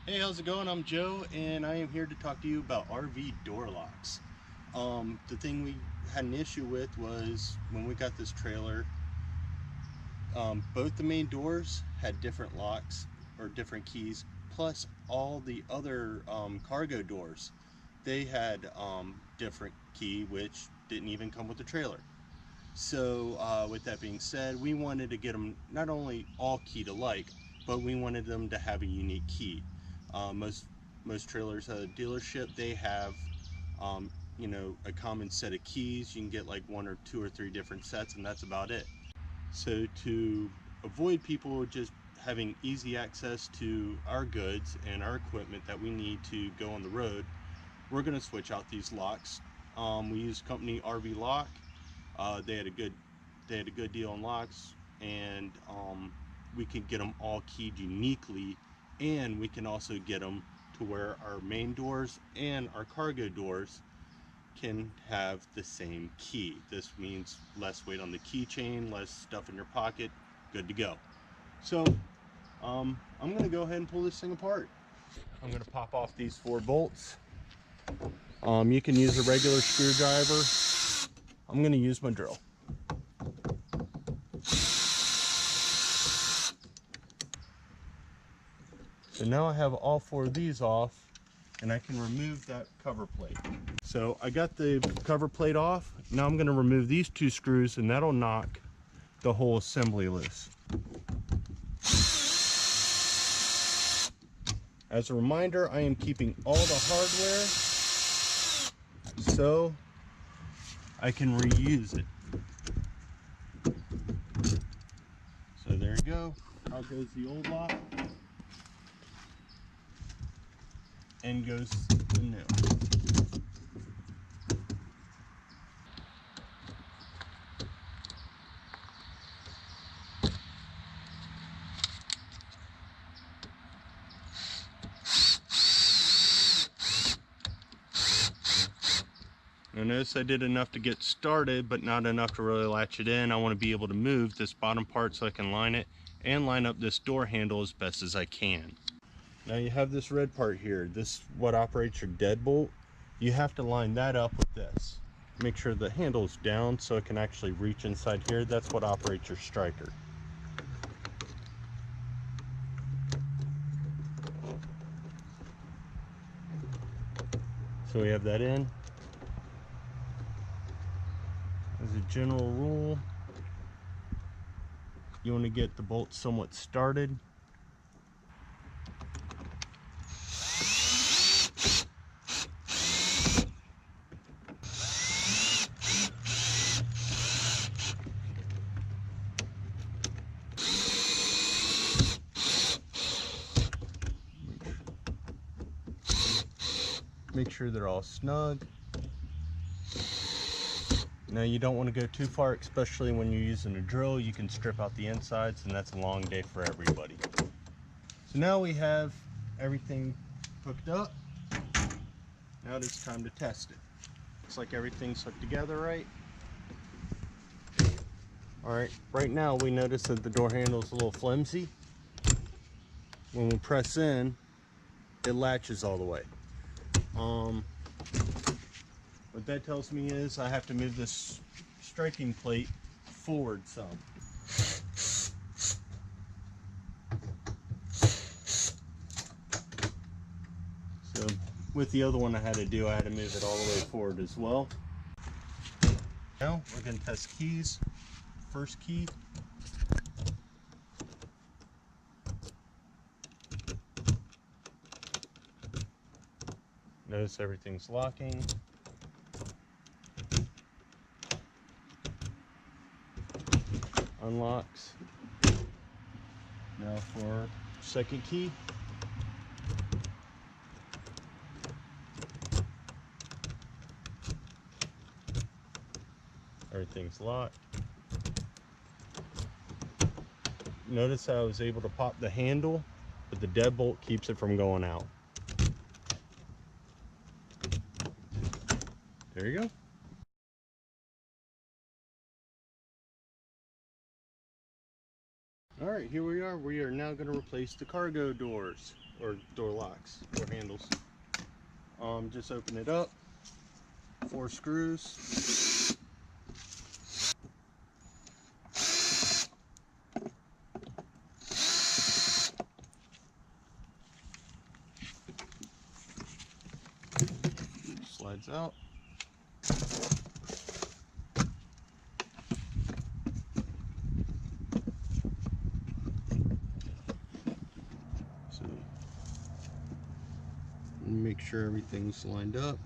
Hey, how's it going? I'm Joe, and I am here to talk to you about RV door locks. The thing we had an issue with was when we got this trailer, both the main doors had different locks or different keys, plus all the other cargo doors. They had different key, which didn't even come with the trailer. So with that being said, we wanted to get them not only all keyed alike, but we wanted them to have a unique key. Most trailers at a dealership, they have a common set of keys. You can get like one or two or three different sets, and that's about it. So to avoid people just having easy access to our goods and our equipment that we need to go on the road, we're going to switch out these locks. We use company rvlock. They had a good deal on locks, and we can get them all keyed uniquely, and we can also get them to where our main doors and our cargo doors can have the same key. This means less weight on the keychain, less stuff in your pocket, good to go. So I'm going to go ahead and pull this thing apart. I'm going to pop off these 4 bolts. You can use a regular screwdriver. I'm going to use my drill. So now I have all 4 of these off, and I can remove that cover plate. So I got the cover plate off. Now I'm going to remove these 2 screws, and that'll knock the whole assembly loose. As a reminder, I am keeping all the hardware so I can reuse it. So there you go. Out goes the old lock, and goes the new. Now notice I did enough to get started, but not enough to really latch it in. I want to be able to move this bottom part so I can line it and line up this door handle as best as I can. Now you have this red part here. This is what operates your deadbolt. You have to line that up with this. Make sure the handle is down so it can actually reach inside here. That's what operates your striker. So we have that in. As a general rule, you want to get the bolt somewhat started. Make sure they're all snug. Now you don't want to go too far, especially when you're using a drill. You can strip out the insides, and that's a long day for everybody. So now we have everything hooked up. Now it's time to test it. Looks like everything's hooked together right. Alright, right now we notice that the door handle is a little flimsy. When we press in, it latches all the way. What that tells me is I have to move this striking plate forward some. So with the other one I had to move it all the way forward as well. Now we're going to test keys. First key. Notice everything's locking. Unlocks. Now for second key. Everything's locked. Notice how I was able to pop the handle, but the deadbolt keeps it from going out. There you go. Alright, here we are. We are now going to replace the cargo doors, or door locks, door handles. Just open it up, 4 screws. Slides out. So make sure everything's lined up.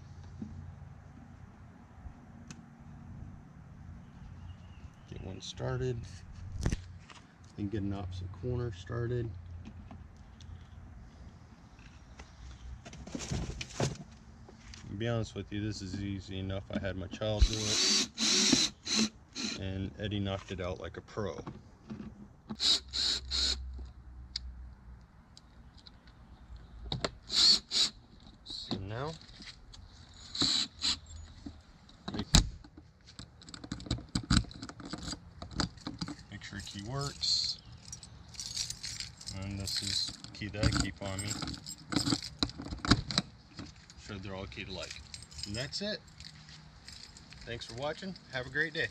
Get one started. Then get an opposite corner started. To be honest with you, this is easy enough. I had my child do it, and Eddie knocked it out like a pro. So now, make sure key works. And this is the key that I keep on me. Sure they're all keyed alike. And that's it. Thanks for watching. Have a great day.